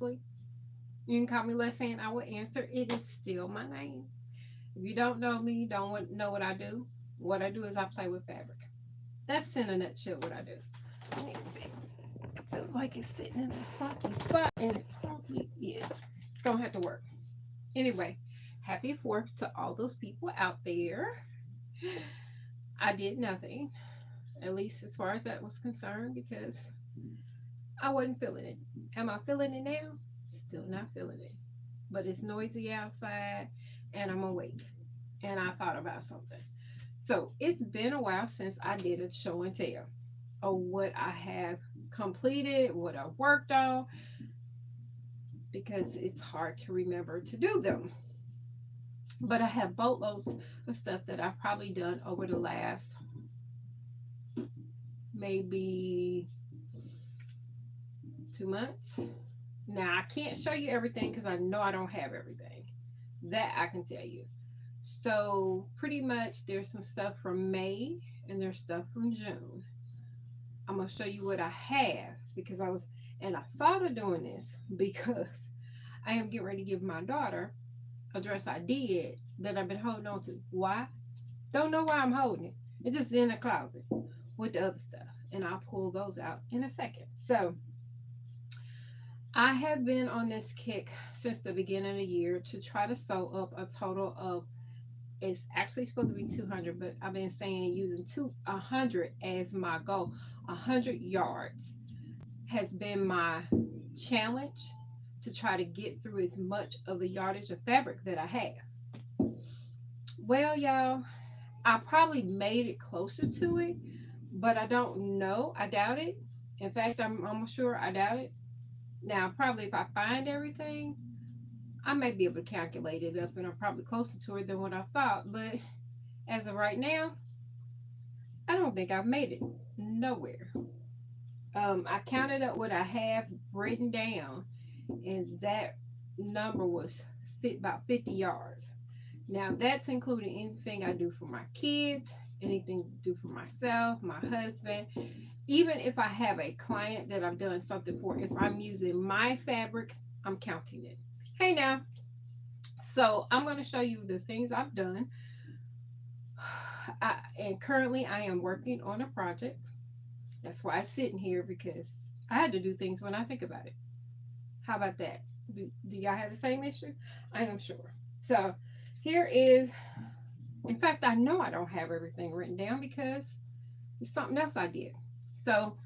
You can call me LesAnn. I will answer. It is still my name. If you don't know me, don't know what I do is I play with fabric. That's in a nutshell what I do. I need to fix. It feels like it's sitting in a funky spot, and it probably is. It's gonna have to work. Anyway, happy 4th to all those people out there. I did nothing, at least as far as that was concerned, because I wasn't feeling it. Am I feeling it now? Still not feeling it. But it's noisy outside, and I'm awake. And I thought about something. So it's been a while since I did a show and tell of what I have completed, what I worked on, because it's hard to remember to do them. But I have boatloads of stuff that I've probably done over the last maybe 2 months. Now I can't show you everything because I know I don't have everything. That I can tell you. So pretty much there's some stuff from May and there's stuff from June. I'm gonna show you what I have because I thought of doing this because I am getting ready to give my daughter a dress I did that I've been holding on to. Why? Don't know why I'm holding it. It's just in the closet with the other stuff. And I'll pull those out in a second. So I have been on this kick since the beginning of the year to try to sew up a total of, it's actually supposed to be 200, but I've been saying using 100 as my goal. 100 yards has been my challenge to try to get through as much of the yardage of fabric that I have. Well, y'all, I probably made it closer to it, but I don't know. I doubt it. In fact, I'm almost sure I doubt it. Now, probably if I find everything, I may be able to calculate it up and I'm probably closer to it than what I thought. But as of right now, I don't think I've made it nowhere. I counted up what I have written down, and that number was about 50 yards. Now, that's including anything I do for my kids, anything to do for myself, my husband. Even if I have a client that I've done something for, if I'm using my fabric, I'm counting it. Hey now. So I'm going to show you the things I've done. And currently I am working on a project. That's why I'm sitting here because I had to do things when I think about it. How about that? Do y'all have the same issue? I am sure. So here is, in fact, I know I don't have everything written down because it's something else I did. So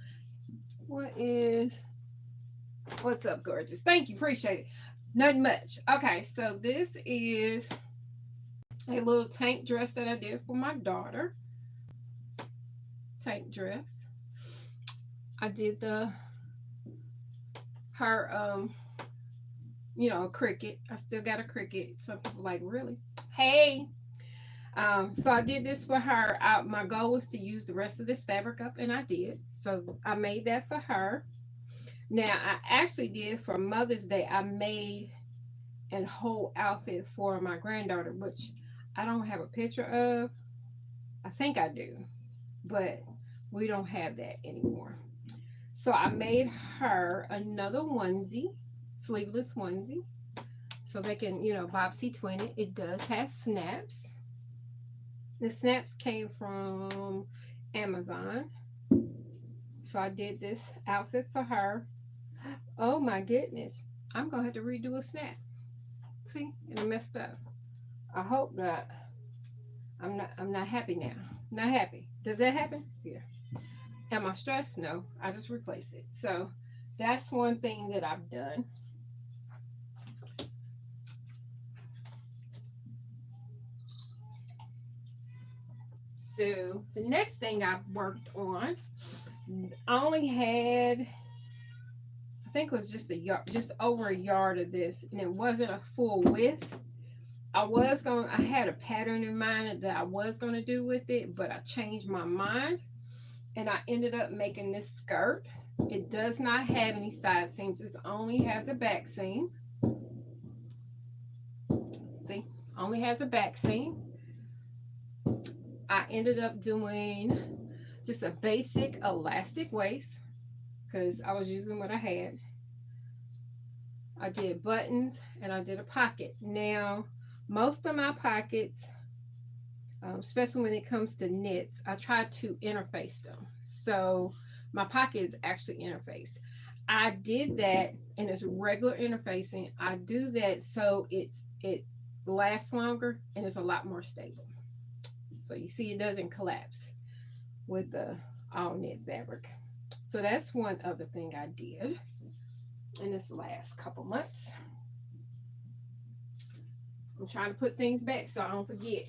what's up, gorgeous? Thank you, appreciate it. Nothing much. Okay, so this is a little tank dress that I did for my daughter. Tank dress. I did her cricket. I still got a cricket. Some people like, really? Hey. So I did this for her. My goal was to use the rest of this fabric up, and I did. So I made that for her. Now I actually did for Mother's Day. I made a whole outfit for my granddaughter, which I don't have a picture of. I think I do, but we don't have that anymore. So I made her another onesie, sleeveless onesie, so they can, Bobsy twin it. It does have snaps. The snaps came from Amazon. So I did this outfit for her. Oh my goodness. I'm going to have to redo a snap. See, it messed up. I hope not. I'm not happy now. Not happy. Does that happen? Yeah. Am I stressed? No. I just replace it. So that's one thing that I've done. So the next thing I've worked on, I only had, I think it was just a yard, just over a yard of this, and it wasn't a full width. I had a pattern in mind that I was gonna do with it, but I changed my mind, and I ended up making this skirt. It does not have any side seams. It only has a back seam. See, only has a back seam. I ended up doing just a basic elastic waist because I was using what I had. I did buttons, and I did a pocket. Now, most of my pockets, especially when it comes to knits, I try to interface them. So my pocket is actually interfaced. I did that, and it's regular interfacing. I do that so it lasts longer and it's a lot more stable. So you see, it doesn't collapse with the all knit fabric. So that's one other thing I did in this last couple months. I'm trying to put things back so I don't forget.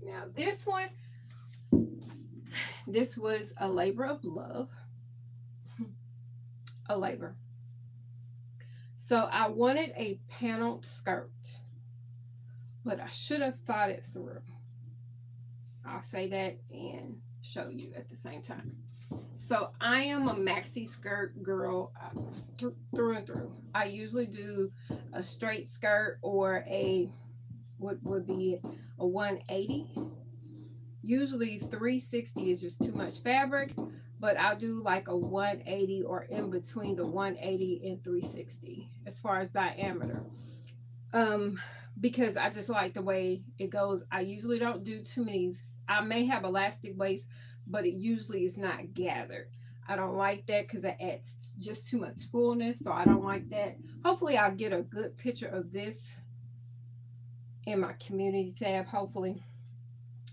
Now this was a labor of love, a labor. So I wanted a paneled skirt, but I should have thought it through. I'll say that and show you at the same time. So I am a maxi skirt girl through and through. I usually do a straight skirt or a what would be a 180. Usually 360 is just too much fabric, but I'll do like a 180 or in between the 180 and 360 as far as diameter. Um, because I just like the way it goes. I usually don't do too many. I may have elastic waist, but it usually is not gathered. I don't like that because it adds just too much fullness, so I don't like that. Hopefully, I'll get a good picture of this in my community tab. Hopefully,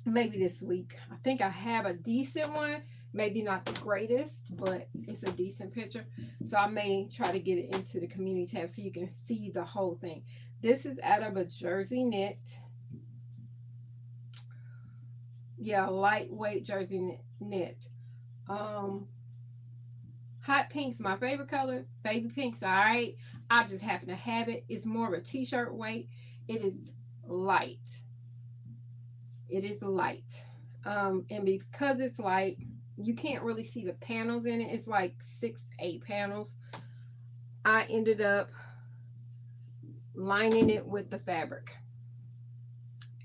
maybe this week. I think I have a decent one. Maybe not the greatest, but it's a decent picture. So I may try to get it into the community tab so you can see the whole thing. This is out of a jersey knit. Yeah, lightweight jersey knit. Um, hot pink's my favorite color. Baby pink's all right. I just happen to have it. It's more of a t-shirt weight. It is light. It is light. And because it's light, you can't really see the panels in it. It's like 6, 8 panels. I ended up lining it with the fabric.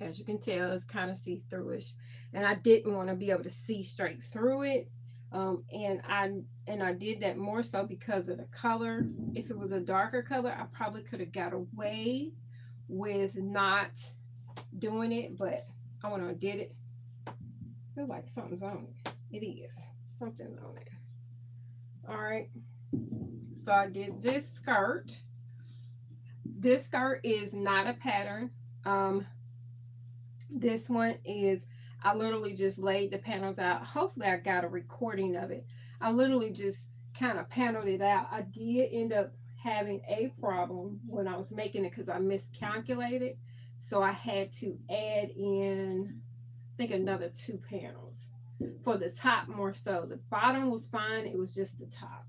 As you can tell, it's kind of see-throughish, and I didn't want to be able to see straight through it. And I did that more so because of the color. If it was a darker color, I probably could have got away with not doing it, but I went on and did it. I feel like something's on it. It is. Something's on it. All right. So I did this skirt. This skirt is not a pattern. This one is, I literally just laid the panels out. Hopefully I got a recording of it. I literally just kind of paneled it out. I did end up having a problem when I was making it because I miscalculated. So I had to add in, I think, another 2 panels for the top more so. The bottom was fine. It was just the top.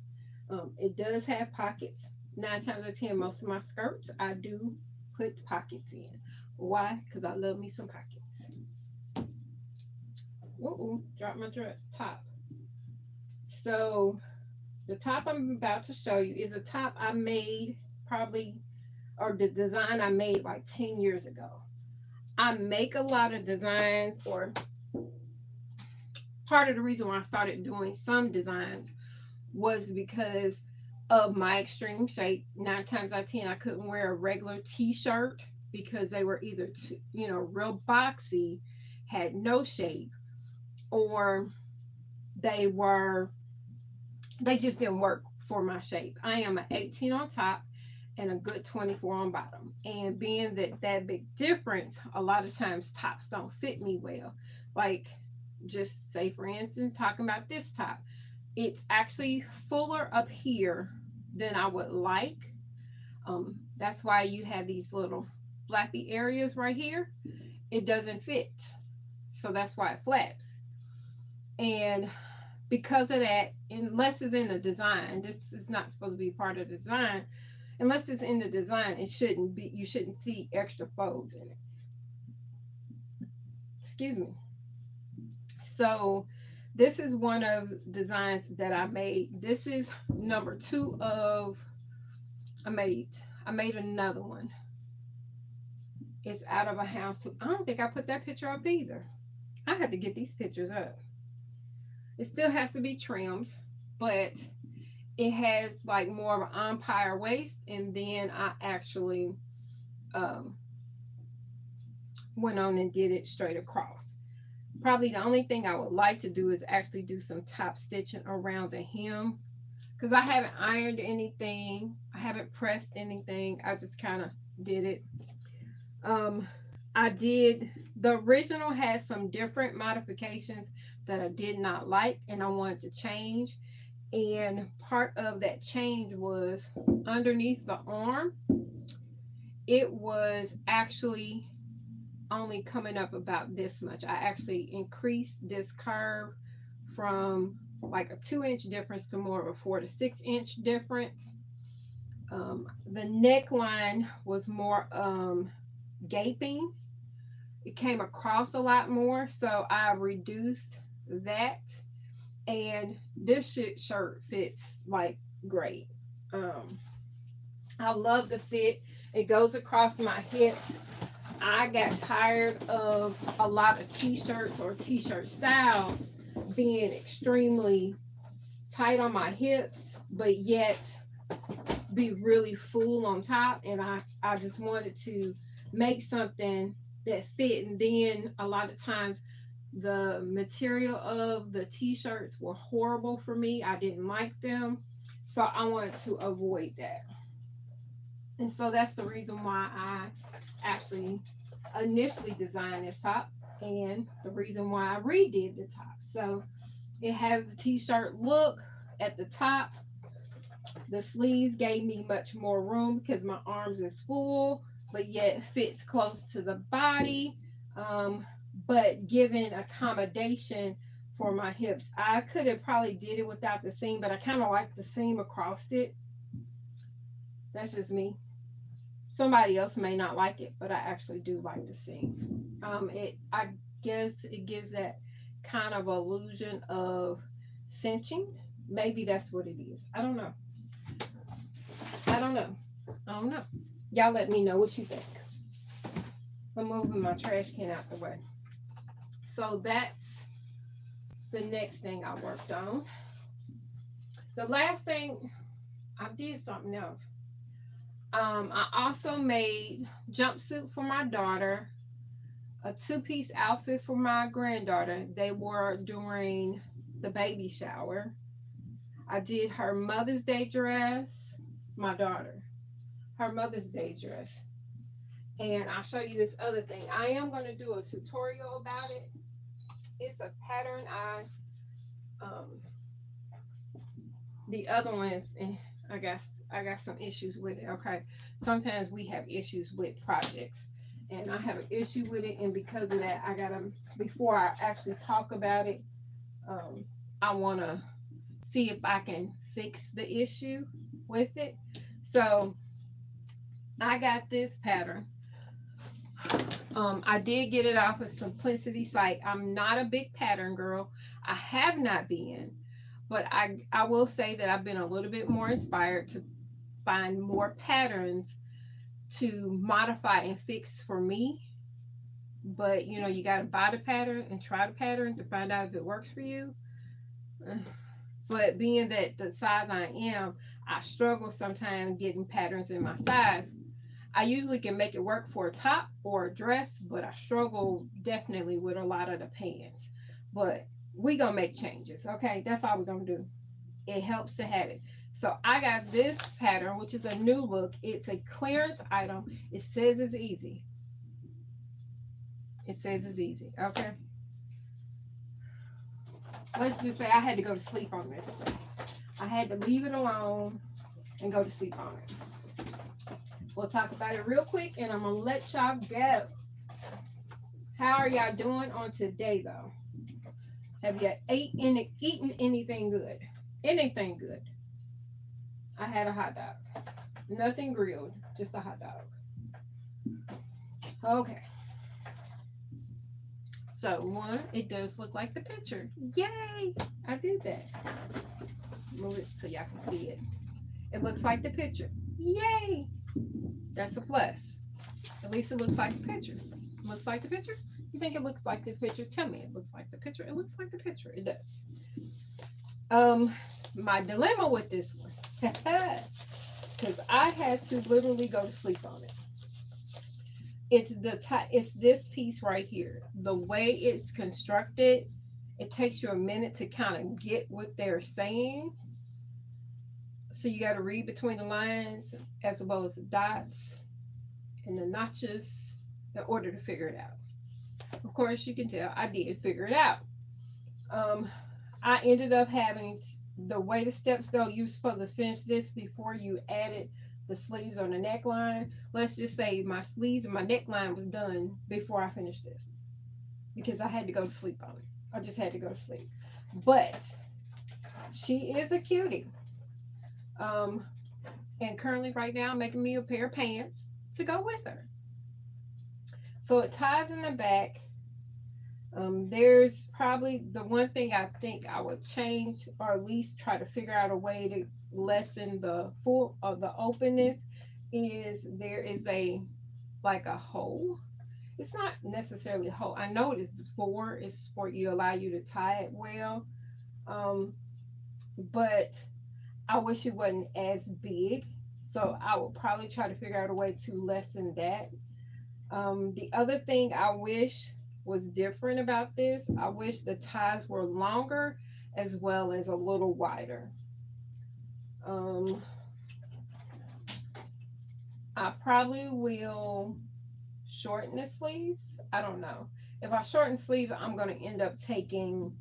It does have pockets. 9 times out of 10, most of my skirts, I do put pockets in. Why? Because I love me some pockets. Ooh, drop my top. So the top I'm about to show you is a top I made probably, or the design I made like 10 years ago. I make a lot of designs, or part of the reason why I started doing some designs was because of my extreme shape. 9 times out of 10, I couldn't wear a regular t-shirt because they were either too, real boxy, had no shape, or they just didn't work for my shape. I am an 18 on top and a good 24 on bottom. And being that big difference, a lot of times tops don't fit me well. Like, just say for instance, talking about this top, it's actually fuller up here than I would like. That's why you have these little flappy areas right here. It doesn't fit, so that's why it flaps. And because of that, unless it's in the design, this is not supposed to be part of the design. Unless it's in the design, it shouldn't be. You shouldn't see extra folds in it. Excuse me. So this is one of designs that I made. This is number 2 of I made another one. It's out of a house. I don't think I put that picture up either. I had to get these pictures up. It still has to be trimmed, but it has like more of an umpire waist. And then I actually um, went on and did it straight across. Probably the only thing I would like to do is actually do some top stitching around the hem, because I haven't ironed anything, I haven't pressed anything. I just kind of did it. Um, I did, the original had some different modifications that I did not like and I wanted to change. And part of that change was underneath the arm, it was actually only coming up about this much. I actually increased this curve from like a 2 inch difference to more of a 4 to 6 inch difference. The neckline was more gaping. It came across a lot more, so I reduced that. And this shirt fits like great. Um, I love the fit. It goes across my hips. I got tired of a lot of t-shirts or t-shirt styles being extremely tight on my hips, but yet be really full on top. And I just wanted to make something that fit. And then a lot of times the material of the t-shirts were horrible for me. I didn't like them. So I wanted to avoid that. And so that's the reason why I actually initially designed this top, and the reason why I redid the top. So it has the t-shirt look at the top. The sleeves gave me much more room because my arms is full, but yet fits close to the body. But given accommodation for my hips, I could have probably did it without the seam, but I kind of like the seam across it. That's just me. Somebody else may not like it, but I actually do like the seam. I guess it gives that kind of illusion of cinching. Maybe that's what it is. I don't know. I don't know. I don't know. Y'all let me know what you think. I'm moving my trash can out the way. So that's the next thing I worked on. The last thing, I did something else. I also made jumpsuit for my daughter, a two-piece outfit for my granddaughter. They wore during the baby shower. I did her Mother's Day dress, my daughter, her Mother's Day dress. And I'll show you this other thing. I am going to do a tutorial about it. It's a pattern um, the other ones, I guess I got some issues with it. Okay, sometimes we have issues with projects, and I have an issue with it, and because of that, I gotta, before I actually talk about it, I want to see if I can fix the issue with it. So I got this pattern. I did get it off of Simplicity site. I'm not a big pattern girl. I have not been, but I will say that I've been a little bit more inspired to find more patterns to modify and fix for me. But you know, you got to buy the pattern and try the pattern to find out if it works for you. But being that the size I am, I struggle sometimes getting patterns in my size. I usually can make it work for a top or a dress, but I struggle definitely with a lot of the pants. But we gonna make changes, okay? That's all we're gonna do. It helps to have it. So I got this pattern, which is a new look. It's a clearance item. It says it's easy. It says it's easy, okay? Let's just say I had to go to sleep on this. I had to leave it alone and go to sleep on it. We'll talk about it real quick, and I'm gonna let y'all go. How are y'all doing on today, though? Have you eaten anything good? Anything good? I had a hot dog. Nothing grilled, just a hot dog. Okay. So one, it does look like the picture. Yay! I did that. Move it so y'all can see it. It looks like the picture. Yay! That's a plus. At least it looks like the picture. Looks like the picture? You think it looks like the picture? Tell me it looks like the picture. It looks like the picture. It does. My dilemma with this one, because I had to literally go to sleep on it. It's this piece right here. The way it's constructed, it takes you a minute to kind of get what they're saying. So you got to read between the lines as well as the dots and the notches in order to figure it out. Of course, you can tell I did figure it out. Um, I ended up having the way the steps go. You're supposed to finish this before you added the sleeves on the neckline. Let's just say my sleeves and my neckline was done before I finished this because I had to go to sleep on it. I just had to go to sleep. But she is a cutie. Um, and currently right now I'm making me a pair of pants to go with her. So it ties in the back. There's probably the one thing I think I would change, or at least try to figure out a way to lessen the full of the openness. Is there is a like a hole? It's not necessarily a hole. I know it is for it's for you allow you to tie it well. Um, but I wish it wasn't as big. So I will probably try to figure out a way to lessen that. The other thing I wish was different about this, I wish the ties were longer as well as a little wider. Um, I probably will shorten the sleeves. I don't know. If I shorten sleeve, I'm going to end up taking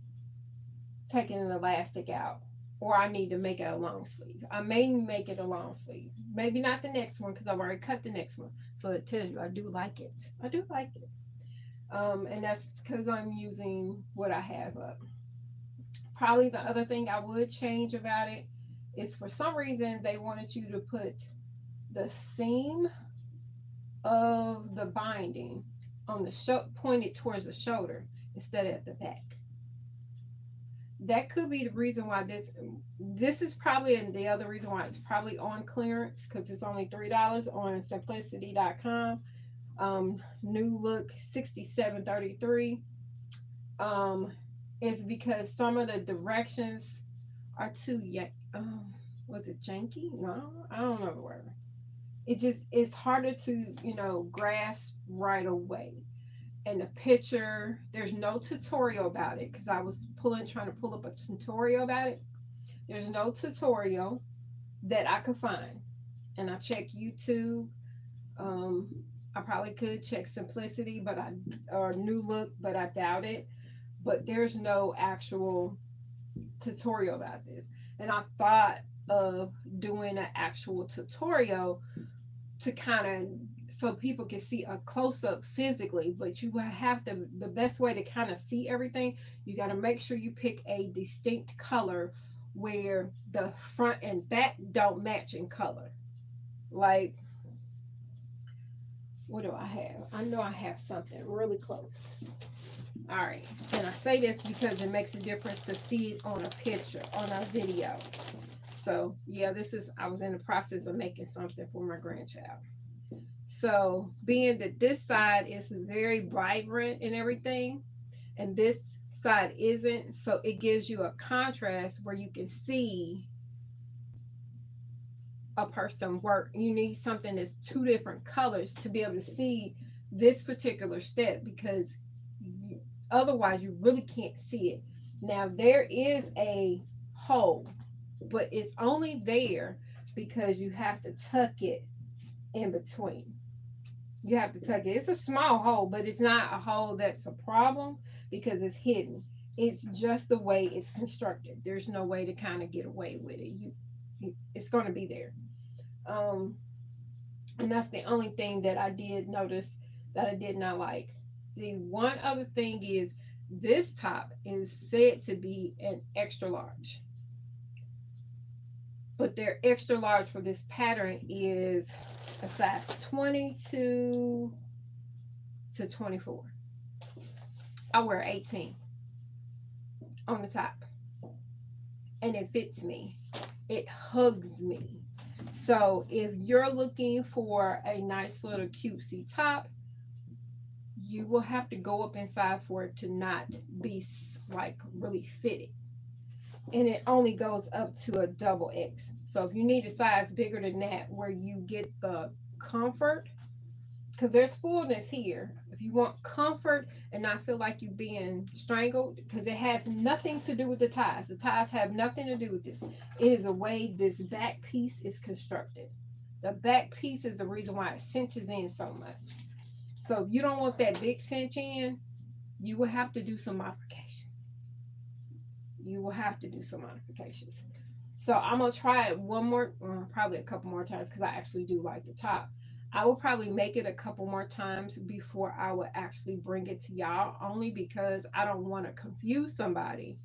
an elastic out. Or I need to make it a long sleeve. I may make it a long sleeve. Maybe not the next one because I've already cut the next one. So it tells you I do like it. I do like it. And that's because I'm using what I have up. Probably the other thing I would change about it is for some reason they wanted you to put the seam of the binding on the pointed towards the shoulder instead of at the back. That could be the reason why this is probably, and the other reason why it's probably on clearance because it's only $3 on simplicity.com. New look 6733. Is because some of the directions are too was it janky? No, I don't know the word. It's harder to grasp right away. And the picture, there's no tutorial about it because I was trying to pull up a tutorial about it. There's no tutorial that I could find, and I checked YouTube. um I probably could check Simplicity, or New Look, but I doubt it. But there's no actual tutorial about this, and I thought of doing an actual tutorial to kind of so people can see a close up physically. But you have to, the best way to kind of see everything, you got to make sure you pick a distinct color where the front and back don't match in color. Like, what do I have? I know I have something really close. All right, and I say this because it makes a difference to see it on a picture, on a video. So yeah, I was in the process of making something for my grandchild. So being that this side is very vibrant and everything, and this side isn't, so it gives you a contrast where you can see a person work. You need something that's two different colors to be able to see this particular step because otherwise you really can't see it. Now there is a hole, but it's only there because you have to tuck it in between. You have to tuck it. It's a small hole, but it's not a hole that's a problem because it's hidden. It's just the way it's constructed. There's no way to kind of get away with it. It's going to be there. And that's the only thing that I did notice that I did not like. The one other thing is this top is said to be an extra large, but their extra large for this pattern is a size 22 to 24. I wear 18 on the top, and it fits me. It hugs me. So if you're looking for a nice little cutesy top, you will have to go up inside for it to not be like really fitted. and it only goes up to a double X. So if you need a size bigger than that where you get the comfort, because there's fullness here. If you want comfort and not feel like you're being strangled, because it has nothing to do with the ties. The ties have nothing to do with this. It is a way this back piece is constructed. The back piece is the reason why it cinches in so much. So if you don't want that big cinch in, you will have to do some modifications. You will have to do some modifications. So I'm gonna try it one more, probably a couple more times because I actually do like the top. I will probably make it a couple more times before I would actually bring it to y'all, only because I don't want to confuse somebody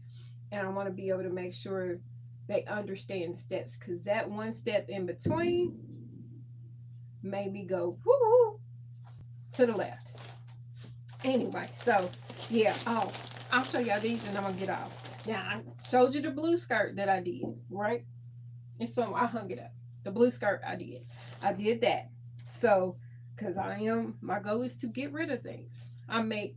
and I want to be able to make sure they understand the steps, because that one step in between made me go woo to the left. Anyway, so yeah, oh, I'll show y'all these and I'm gonna get off. Now I showed you the blue skirt that I did, right? And so I hung it up. The blue skirt I did. I did that. So, because my goal is to get rid of things. I made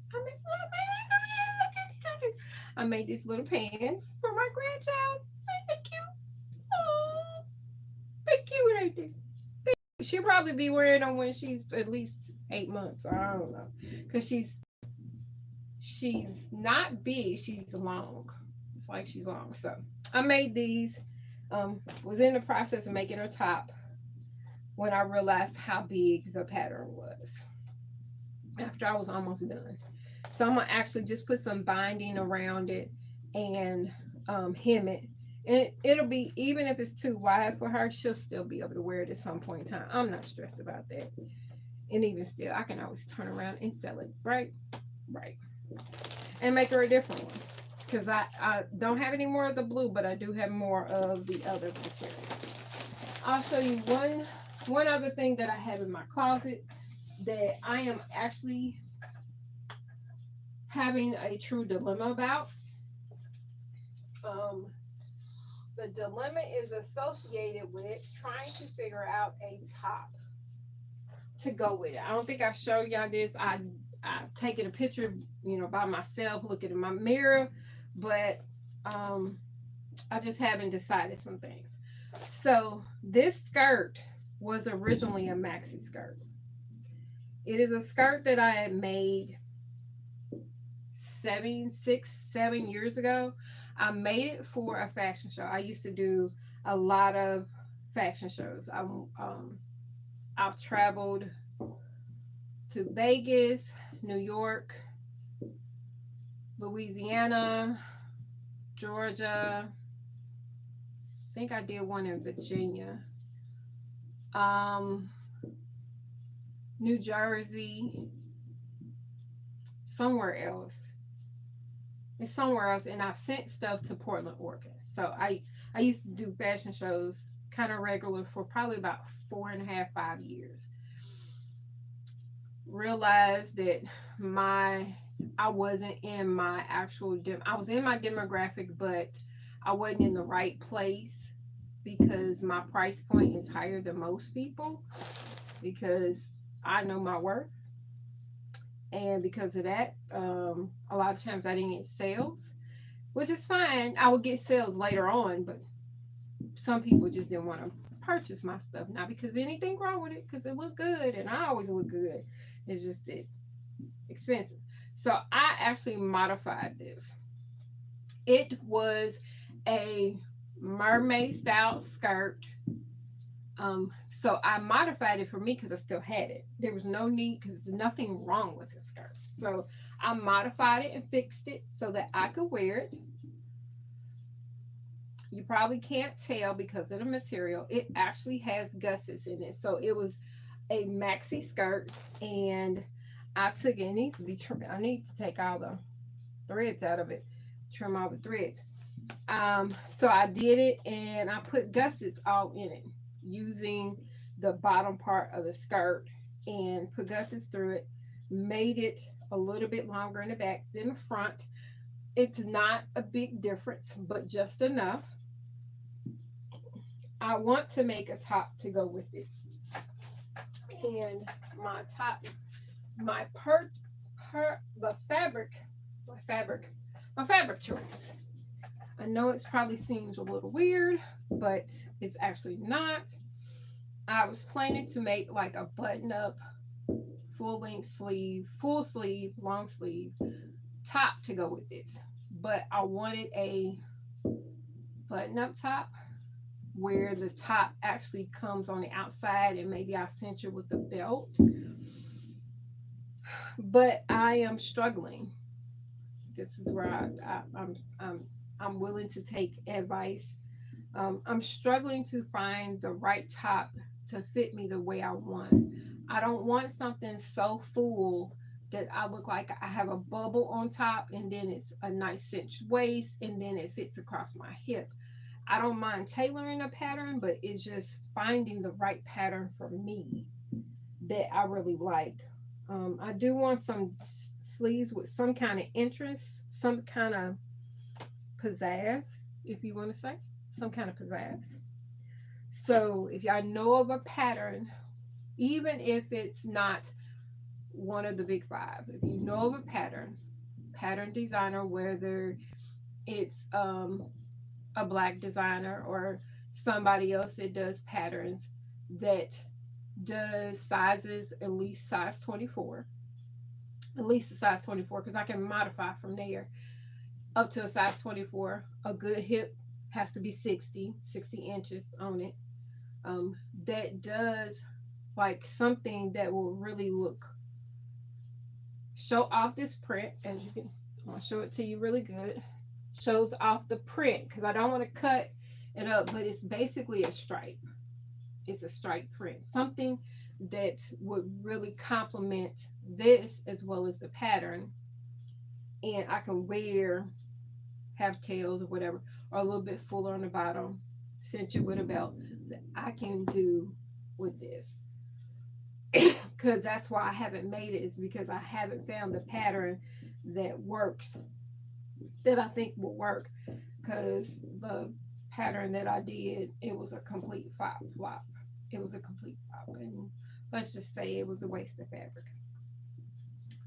these little pants for my grandchild. Ain't they cute? Oh, they cute, ain't they? She'll probably be wearing them when she's at least 8 months. I don't know, because she's not big. She's long. It's like she's long. So I made these. Was in the process of making her top when I realized how big the pattern was after I was almost done. So I'm gonna actually just put some binding around it and hem it. And it'll be, even if it's too wide for her, she'll still be able to wear it at some point in time. I'm not stressed about that. And even still, I can always turn around and sell it, right? Right. And make her a different one. Because I don't have any more of the blue, but I do have more of the other material. I'll show you one other thing that I have in my closet that I am actually having a true dilemma about. The dilemma is associated with trying to figure out a top to go with it. I don't think I showed y'all this. I've taken a picture, by myself, looking in my mirror, but I just haven't decided some things. So this skirt was originally a maxi skirt. It is a skirt that I had made 7 years ago. I made it for a fashion show. I used to do a lot of fashion shows. I've traveled to Vegas, New York, Louisiana, Georgia. I think I did one in Virginia. New Jersey, somewhere else. It's somewhere else, and I've sent stuff to Portland, Oregon. So I used to do fashion shows kind of regular for probably about 4.5, 5 years. Realized that I wasn't in my actual I was in my demographic, but I wasn't in the right place because my price point is higher than most people, because I know my worth. And because of that, a lot of times I didn't get sales, which is fine. I would get sales later on, but some people just didn't want to purchase my stuff. Not because anything wrong with it, because it looked good and I always look good. It's just expensive. So I actually modified this. It was a mermaid style skirt. So I modified it for me because I still had it. There was no need, because there's nothing wrong with the skirt. So I modified it and fixed it so that I could wear it. You probably can't tell because of the material. It actually has gussets in it. So it was a maxi skirt, and I took it. It needs to be trimmed. I need to take all the threads out of it, trim all the threads. So I did it, and I put gussets all in it using the bottom part of the skirt and put gussets through it, made it a little bit longer in the back than the front. It's not a big difference, but just enough. I want to make a top to go with it. And my top, my fabric choice I know it probably seems a little weird, but it's actually not. I was planning to make like a button up full length sleeve, full sleeve, long sleeve top to go with this. But I wanted a button up top where the top actually comes on the outside and maybe I cinch it with the belt. But I am struggling. This is where I'm willing to take advice. I'm struggling to find the right top to fit me the way I want. I don't want something so full that I look like I have a bubble on top and then it's a nice cinched waist and then it fits across my hip. I don't mind tailoring a pattern, but it's just finding the right pattern for me that I really like. I do want some sleeves with some kind of interest, some kind of pizzazz, if you want to say, some kind of pizzazz. So if y'all know of a pattern, even if it's not one of the big five, if you know of a pattern designer, whether it's a black designer or somebody else that does patterns that does sizes at least size 24, at least a size 24, because I can modify from there up to a size 24. A good hip has to be 60 inches on it. That does like something that will really look, show off this print. As you can, I'll show it to you really good. Shows off the print because I don't want to cut it up, but it's basically a stripe. It's a stripe print, something that would really complement this as well as the pattern. And I can wear, have tails or whatever, or a little bit fuller on the bottom, cinch it with a belt that I can do with this. Because that's why I haven't made it, is because I haven't found the pattern that works, that I think will work. Because the pattern that I did, it was a complete flop. It was a complete flop. And let's just say it was a waste of fabric.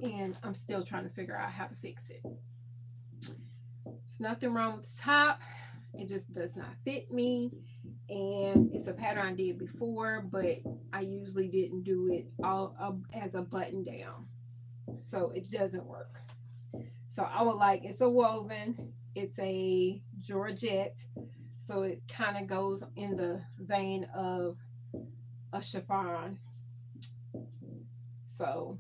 And I'm still trying to figure out how to fix it. There's nothing wrong with the top. It just does not fit me. And it's a pattern I did before, but I usually didn't do it all as a button down. So it doesn't work. So I would like, it's a woven, it's a Georgette. So it kind of goes in the vein of a chiffon. So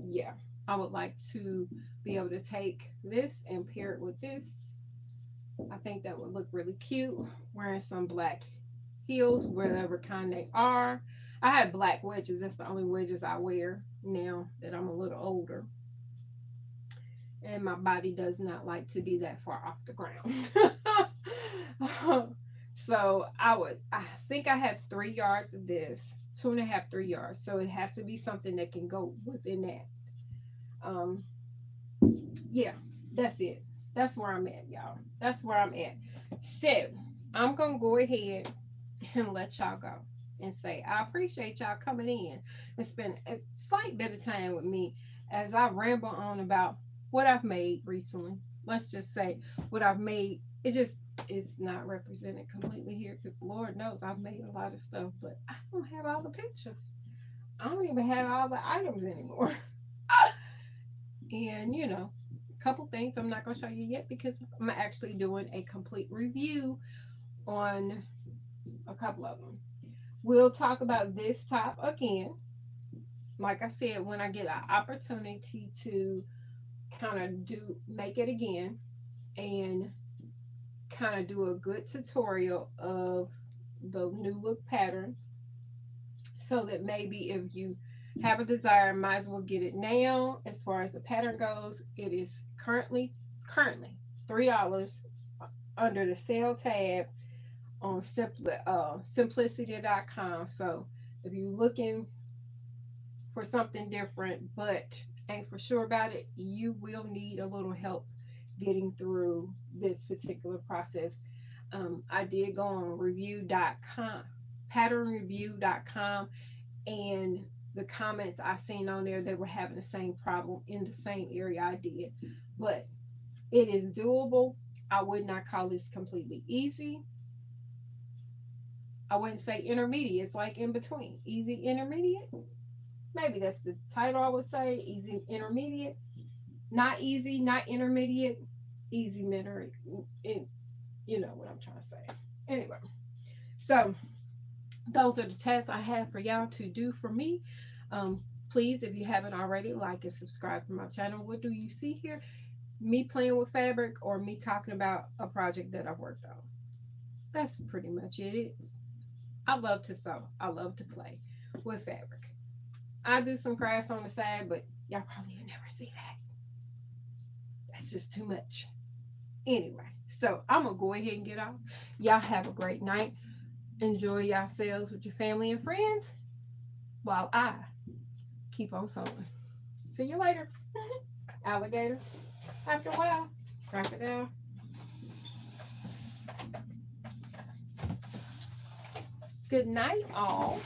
yeah, I would like to be able to take this and pair it with this. I think that would look really cute wearing some black heels, whatever kind they are. I have black wedges. That's the only wedges I wear now that I'm a little older. And my body does not like to be that far off the ground. So I think I have 3 yards of this, 2.5, 3 yards. So it has to be something that can go within that. Um, yeah, that's it. That's where I'm at, y'all. That's where I'm at. So I'm gonna go ahead and let y'all go and say I appreciate y'all coming in and spend a slight bit of time with me as I ramble on about what I've made recently. Let's just say what I've made. It just is not represented completely here because Lord knows I've made a lot of stuff, but I don't have all the pictures. I don't even have all the items anymore. And a couple things I'm not gonna show you yet because I'm actually doing a complete review on a couple of them. We'll talk about this top again. Like I said, when I get an opportunity to kind of make it again and kind of do a good tutorial of the new look pattern, so that maybe if you have a desire, might as well get it now. As far as the pattern goes, it is currently $3 under the sale tab on simplicity.com. So if you're looking for something different but ain't for sure about it, you will need a little help getting through this particular process. I did go on review.com, patternreview.com, and the comments I seen on there, they were having the same problem in the same area I did. But it is doable. I would not call this completely easy. I wouldn't say intermediate. It's like in between. Easy intermediate. Maybe that's the title I would say. Easy intermediate. Not easy, not intermediate. Easy middle. You know what I'm trying to say. Anyway, so those are the tasks I have for y'all to do for me. Please, if you haven't already, like and subscribe to my channel. What do you see here? Me playing with fabric or me talking about a project that I've worked on? That's pretty much it. I love to sew. I love to play with fabric. I do some crafts on the side, but y'all probably will never see that. That's just too much. Anyway, so I'm gonna go ahead and get off. Y'all have a great night. Enjoy yourselves with your family and friends while I keep on sewing. See you later. Alligator. After a while, crocodile. Good night, all.